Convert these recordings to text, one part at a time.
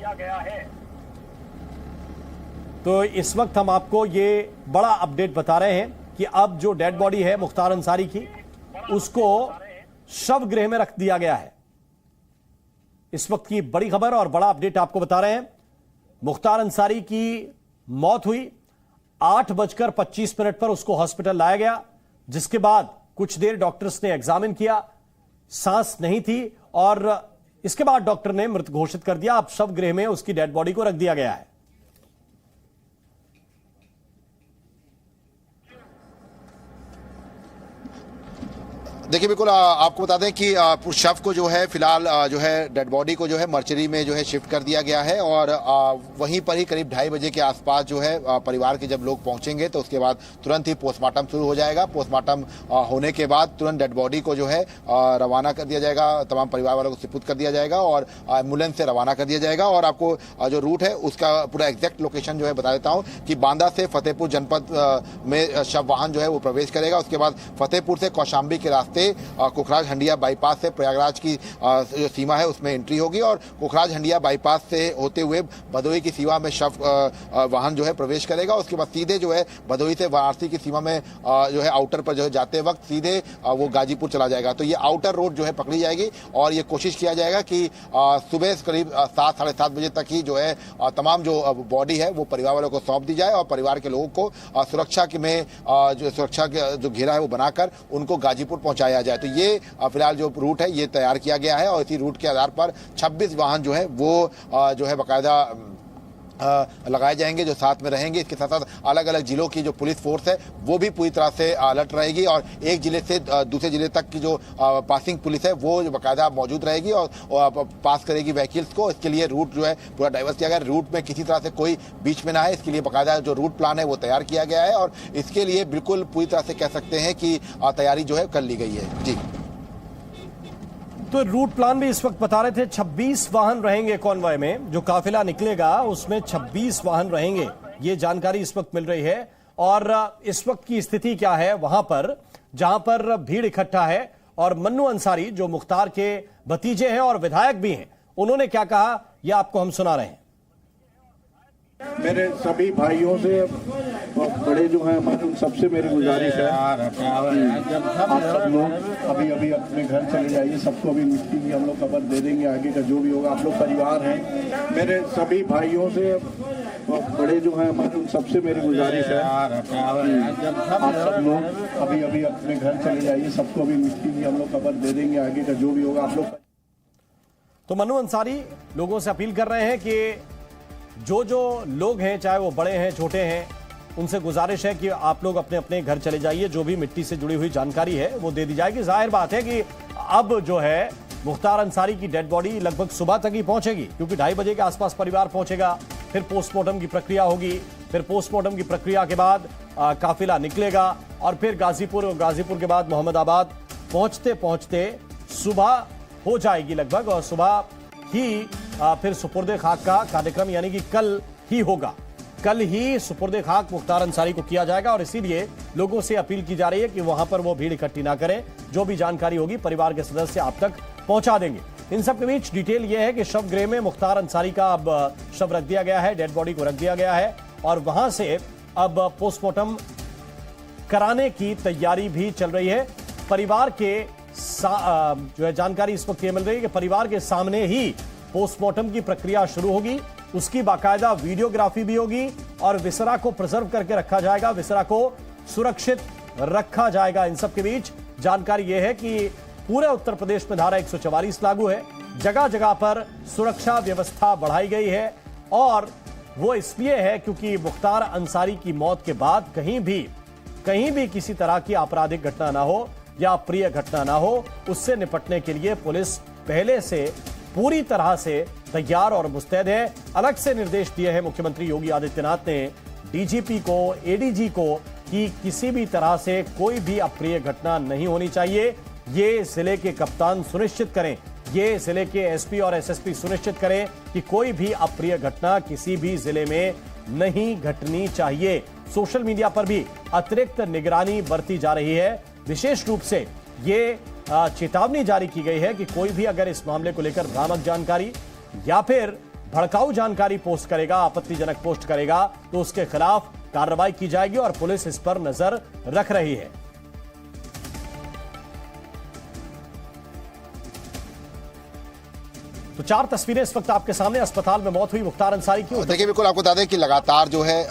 किया गया है। तो इस वक्त हम आपको ये बड़ा अपडेट बता रहे हैं कि अब जो डेड बॉडी है मुख्तार अंसारी की, उसको शव गृह में रख दिया गया है। इस वक्त की बड़ी खबर और बड़ा अपडेट आपको बता रहे हैं। मुख्तार अंसारी की मौत हुई, 8:25 पर उसको हॉस्पिटल लाया गया, जिसके बाद कुछ देर डॉक्टर्स ने एग्जामिन किया, सांस नहीं थी और इसके बाद डॉक्टर ने मृत घोषित कर दिया। अब शव गृह में उसकी डेड बॉडी को रख दिया गया है। देखिए, बिल्कुल आपको बता दें कि शव को जो है फिलहाल जो है डेड बॉडी को जो है मर्चरी में जो है शिफ्ट कर दिया गया है और वहीं पर ही करीब 2:30 बजे के आसपास जो है परिवार के जब लोग पहुंचेंगे तो उसके बाद तुरंत ही पोस्टमार्टम शुरू हो जाएगा। पोस्टमार्टम होने के बाद तुरंत डेड बॉडी को जो है रवाना कर दिया जाएगा, तमाम परिवार वालों को सुपुर्द कर दिया जाएगा और एम्बुलेंस से रवाना कर दिया जाएगा। और आपको जो रूट है उसका पूरा एग्जैक्ट लोकेशन जो है बता देता हूँ कि बांदा से फतेहपुर जनपद में शव वाहन जो है वो प्रवेश करेगा। उसके बाद फतेहपुर से कौशाम्बी के रास्ते कोखराज हंडिया बाईपास से प्रयागराज की जो सीमा है उसमें एंट्री होगी और कोखराज हंडिया बाईपास से होते हुए भदोही की सीमा में शव वाहन जो है प्रवेश करेगा। उसके बाद सीधे जो है भदोही से वाराणसी की सीमा में जो है आउटर पर जो है जाते वक्त सीधे वो गाजीपुर चला जाएगा। तो ये आउटर रोड जो है पकड़ी जाएगी और ये कोशिश किया जाएगा कि सुबह करीब 7 साढ़े 7 बजे तक ही जो है तमाम जो बॉडी है वो परिवार वालों को सौंप दी जाए और परिवार के लोगों को सुरक्षा का जो घेरा है वो बनाकर उनको गाजीपुर पहुंचाया जाए। तो ये फिलहाल जो रूट है ये तैयार किया गया है और इसी रूट के आधार पर 26 वाहन जो है वो जो है बाकायदा लगाए जाएंगे जो साथ में रहेंगे। इसके साथ साथ अलग अलग जिलों की जो पुलिस फोर्स है वो भी पूरी तरह से अलर्ट रहेगी और एक जिले से दूसरे जिले तक की जो पासिंग पुलिस है वो बाकायदा मौजूद रहेगी और पास करेगी व्हीकल्स को। इसके लिए रूट जो है पूरा डाइवर्स किया गया है, रूट में किसी तरह से कोई बीच में ना है, इसके लिए बाकायदा जो रूट प्लान है वो तैयार किया गया है और इसके लिए बिल्कुल पूरी तरह से कह सकते हैं कि तैयारी जो है कर ली गई है। जी, तो रूट प्लान भी इस वक्त बता रहे थे 26 वाहन रहेंगे कॉन्वॉय में, जो काफिला निकलेगा उसमें 26 वाहन रहेंगे, ये जानकारी इस वक्त मिल रही है। और इस वक्त की स्थिति क्या है वहां पर जहां पर भीड़ इकट्ठा है और मन्नू अंसारी जो मुख्तार के भतीजे हैं और विधायक भी हैं, उन्होंने क्या कहा यह आपको हम सुना रहे हैं। मेरे सभी भाइयों से बड़े जो हैं उन सबसे मेरी गुजारिश है आप सब लोग अभी अभी अपने घर चले जाइए। सबको अभी मिट्टी की हम लोग कब्र दे देंगे, आगे का जो भी होगा। आप लोग परिवार हैं, मेरे सभी भाइयों से बड़े जो हैं उन सबसे मेरी गुजारिश है आप सब लोग अभी अभी अपने घर चले जाइए। सबको अभी मिट्टी की हम लोग कब्र दे देंगे, आगे का जो भी होगा। आप लोग तो मन्नू अंसारी लोगों से अपील कर रहे हैं कि जो लोग हैं, चाहे वो बड़े हैं छोटे हैं, उनसे गुजारिश है कि आप लोग अपने अपने घर चले जाइए। जो भी मिट्टी से जुड़ी हुई जानकारी है वो दे दी जाएगी। जाहिर बात है कि अब जो है मुख्तार अंसारी की डेड बॉडी लगभग सुबह तक ही पहुंचेगी, क्योंकि 2:30 बजे के आसपास परिवार पहुंचेगा, फिर पोस्टमार्टम की प्रक्रिया होगी, फिर पोस्टमार्टम की प्रक्रिया के बाद काफिला निकलेगा और फिर गाजीपुर के बाद मोहम्मदाबाद पहुंचते पहुंचते सुबह हो जाएगी लगभग, और सुबह ही फिर सुपुर्दे खाक का कार्यक्रम यानी कि कल ही होगा। कल ही सुपुर्दे खाक मुख्तार अंसारी को किया जाएगा और इसीलिए लोगों से अपील की जा रही है कि वहां पर वो भीड़ इकट्ठी ना करें। जो भी जानकारी होगी परिवार के सदस्य आप तक पहुंचा देंगे। इन सब के बीच डिटेल यह है कि शव गृह में मुख्तार अंसारी का अब शव रख दिया गया है, डेड बॉडी को रख दिया गया है और वहां से अब पोस्टमार्टम कराने की तैयारी भी चल रही है। परिवार के जो है जानकारी इस वक्त ये मिल रही है कि परिवार के सामने ही पोस्टमार्टम की प्रक्रिया शुरू होगी, उसकी बाकायदा वीडियोग्राफी भी होगी और विसरा को प्रिजर्व करके रखा जाएगा, विसरा को सुरक्षित रखा जाएगा। इन सब के बीच जानकारी यह है कि पूरे उत्तर प्रदेश में धारा 144 लागू है, जगह जगह पर सुरक्षा व्यवस्था बढ़ाई गई है और वो इसलिए है क्योंकि मुख्तार अंसारी की मौत के बाद कहीं भी किसी तरह की आपराधिक घटना ना हो या अप्रिय घटना ना हो, उससे निपटने के लिए पुलिस पहले से पूरी तरह से तैयार और मुस्तैद है। अलग से निर्देश दिए हैं मुख्यमंत्री योगी आदित्यनाथ ने डीजीपी को, एडीजी को कि किसी भी तरह से कोई भी अप्रिय घटना नहीं होनी चाहिए। ये जिले के कप्तान सुनिश्चित करें, ये जिले के एसपी और एसएसपी सुनिश्चित करें कि कोई भी अप्रिय घटना किसी भी जिले में नहीं घटनी चाहिए। सोशल मीडिया पर भी अतिरिक्त निगरानी बरती जा रही है। विशेष रूप से ये चेतावनी जारी की गई है कि कोई भी अगर इस मामले को लेकर भ्रामक जानकारी या फिर भड़काऊ जानकारी पोस्ट करेगा, आपत्तिजनक पोस्ट करेगा, तो उसके खिलाफ कार्रवाई की जाएगी और पुलिस इस पर नजर रख रही है। तो 4 तस्वीरें इस वक्त आपके सामने। अस्पताल में मौत हुई मुख्तार अंसारी की। देखिए बिल्कुल आपको बता दें कि लगातार जो है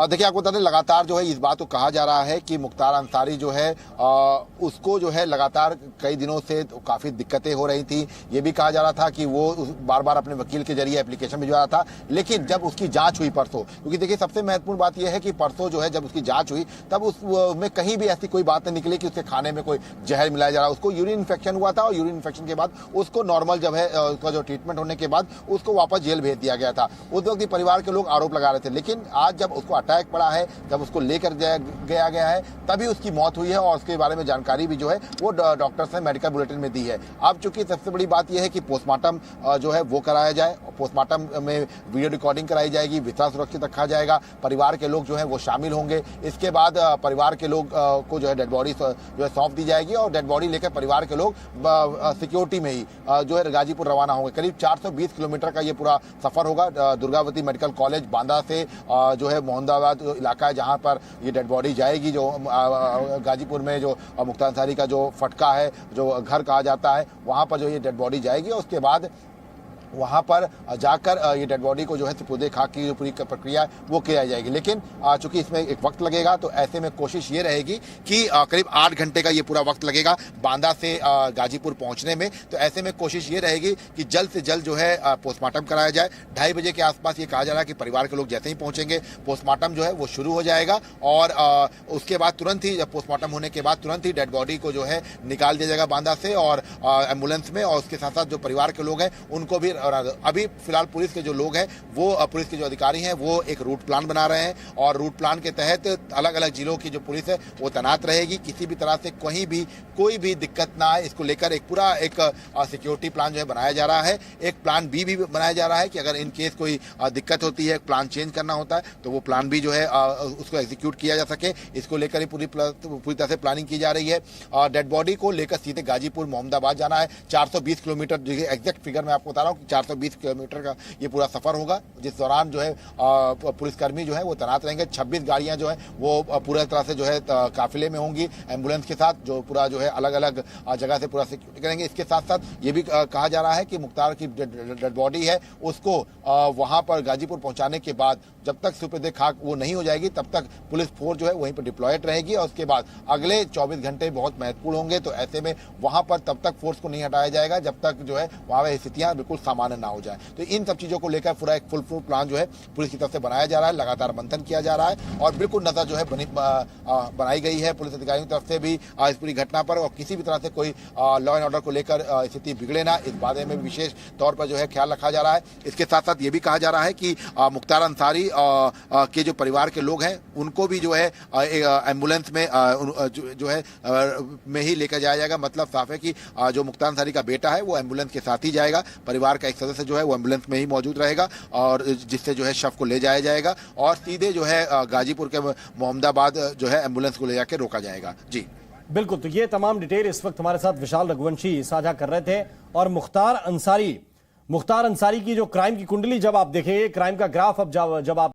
देखिए आपको बता दें लगातार जो है इस बात को कहा जा रहा है कि मुख्तार अंसारी जो है उसको जो है लगातार कई दिनों से तो काफ़ी दिक्कतें हो रही थी। ये भी कहा जा रहा था कि वो बार बार अपने वकील के जरिए एप्लीकेशन भिजवा रहा था, लेकिन जब उसकी जांच हुई परसों, क्योंकि देखिए सबसे महत्वपूर्ण बात यह है कि परसों जो है जब उसकी जांच हुई तब उसमें कहीं भी ऐसी कोई बात नहीं निकली कि उसके खाने में कोई जहर मिलाया जा रहा है। उसको यूरिन इन्फेक्शन हुआ था और यूरिन इन्फेक्शन के बाद उसको नॉर्मल जब है उसका जो ट्रीटमेंट होने के बाद उसको वापस जेल भेज दिया गया था। उस वक्त परिवार के लोग आरोप लगा रहे थे, लेकिन आज जब उसको अटैक पड़ा है, जब उसको लेकर गया गया है, तभी उसकी मौत हुई है और उसके बारे में जानकारी भी जो है वो डॉक्टर्स ने मेडिकल बुलेटिन में दी है। अब चूंकि सबसे बड़ी बात यह है कि पोस्टमार्टम जो है वो कराया जाए। पोस्टमार्टम में वीडियो रिकॉर्डिंग कराई जाएगी, वितरा सुरक्षित रखा जाएगा, परिवार के लोग जो है वो शामिल होंगे। इसके बाद परिवार के लोग को जो है डेड बॉडी जो है सौंप दी जाएगी और डेड बॉडी लेकर परिवार के लोग सिक्योरिटी में ही जो है गाजीपुर रवाना होंगे। करीब 420 किलोमीटर का ये पूरा सफर होगा दुर्गावती मेडिकल कॉलेज बांदा से जो है मोहम्मदाबाद इलाका है जहां पर ये डेड बॉडी जाएगी। जो गाजीपुर में जो मुख्तार अंसारी का जो फटका है, जो घर कहा जाता है, वहां पर जो ये डेड बॉडी जाएगी और उसके बाद वहां पर जाकर ये डेड बॉडी को जो है सुपुर्दे खाक की जो पूरी प्रक्रिया वो की जाएगी। लेकिन चूंकि इसमें एक वक्त लगेगा तो ऐसे में कोशिश ये रहेगी कि करीब 8 घंटे का ये पूरा वक्त लगेगा बांदा से गाजीपुर पहुंचने में। तो ऐसे में कोशिश ये रहेगी कि जल्द से जल्द जो है पोस्टमार्टम कराया जाए। 2:30 बजे के आसपास ये कहा जा रहा है कि परिवार के लोग जैसे ही पहुंचेंगे पोस्टमार्टम जो है वो शुरू हो जाएगा और उसके बाद तुरंत ही जब पोस्टमार्टम होने के बाद तुरंत ही डेड बॉडी को जो है निकाल दिया जाएगा बांदा से और एम्बुलेंस में। और उसके साथ साथ जो परिवार के लोग हैं उनको भी अभी फिलहाल पुलिस के जो लोग हैं वो पुलिस के जो अधिकारी हैं वो एक रूट प्लान बना रहे हैं और रूट प्लान के तहत अलग अलग जिलों की जो पुलिस है वो तैनात रहेगी। किसी भी तरह से कहीं भी कोई भी दिक्कत ना आए, इसको लेकर एक पूरा एक सिक्योरिटी प्लान जो है बनाया जा रहा है। एक प्लान बी भी बनाया जा रहा है कि अगर इन केस कोई दिक्कत होती है, प्लान चेंज करना होता है, तो वो प्लान भी जो है उसको एग्जीक्यूट किया जा सके। इसको लेकर ही पूरी तरह से प्लानिंग की जा रही है। डेड बॉडी को लेकर सीधे गाजीपुर मोहम्मदाबाद जाना है। 420 किलोमीटर एग्जैक्ट फिगर मैं आपको बता रहा हूँ कि 420 किलोमीटर का ये पूरा सफर होगा, जिस दौरान जो है पुलिसकर्मी जो है वो तैनात रहेंगे। 26 गाड़ियां जो है वो पूरी तरह से जो है काफिले में होंगी एम्बुलेंस के साथ, जो पूरा जो है अलग अलग जगह से पूरा सिक्योरिटी करेंगे। इसके साथ साथ ये भी कहा जा रहा है कि मुख्तार की डेड बॉडी है उसको वहां पर गाजीपुर पहुंचाने के बाद जब तक सुपुर्दे खाक वो नहीं हो जाएगी तब तक पुलिस फोर्स जो है वहीं पर डिप्लॉयड रहेगी और उसके बाद अगले 24 घंटे बहुत महत्वपूर्ण होंगे। तो ऐसे में वहां पर तब तक फोर्स को नहीं हटाया जाएगा जब तक जो है वहां पर स्थितियां बिल्कुल सामान्य ना हो जाए। तो इन सब चीजों को लेकर पूरा एक फुल प्लान जो है पुलिस की तरफ से बनाया जा रहा है, लगातार मंथन किया जा रहा है और बिल्कुल नजर जो है बनाई गई है पुलिस अधिकारियों की तरफ से भी इस पूरी घटना पर। और किसी भी तरह से कोई लॉ एंड ऑर्डर को लेकर स्थिति बिगड़े ना, इस बारे में विशेष तौर पर जो है ख्याल रखा जा रहा है। इसके साथ साथ ये भी कहा जा रहा है कि मुख्तार अंसारी के जो परिवार के लोग हैं उनको भी जो है एम्बुलेंस में जो है में ही लेकर जाया जाएगा। मतलब साफ है कि जो मुख्तार अंसारी का बेटा है वो एम्बुलेंस के साथ ही जाएगा, परिवार का एक सदस्य जो है वो एम्बुलेंस में ही मौजूद रहेगा और जिससे जो है शव को ले जाया जाएगा और सीधे जो है गाजीपुर के मोहम्मदाबाद जो है एम्बुलेंस को ले जाकर रोका जाएगा। जी बिल्कुल, तो ये तमाम डिटेल इस वक्त हमारे साथ विशाल रघुवंशी साझा कर रहे थे। और मुख्तार अंसारी की जो क्राइम की कुंडली जब आप देखेंगे, क्राइम का ग्राफ अब जब आप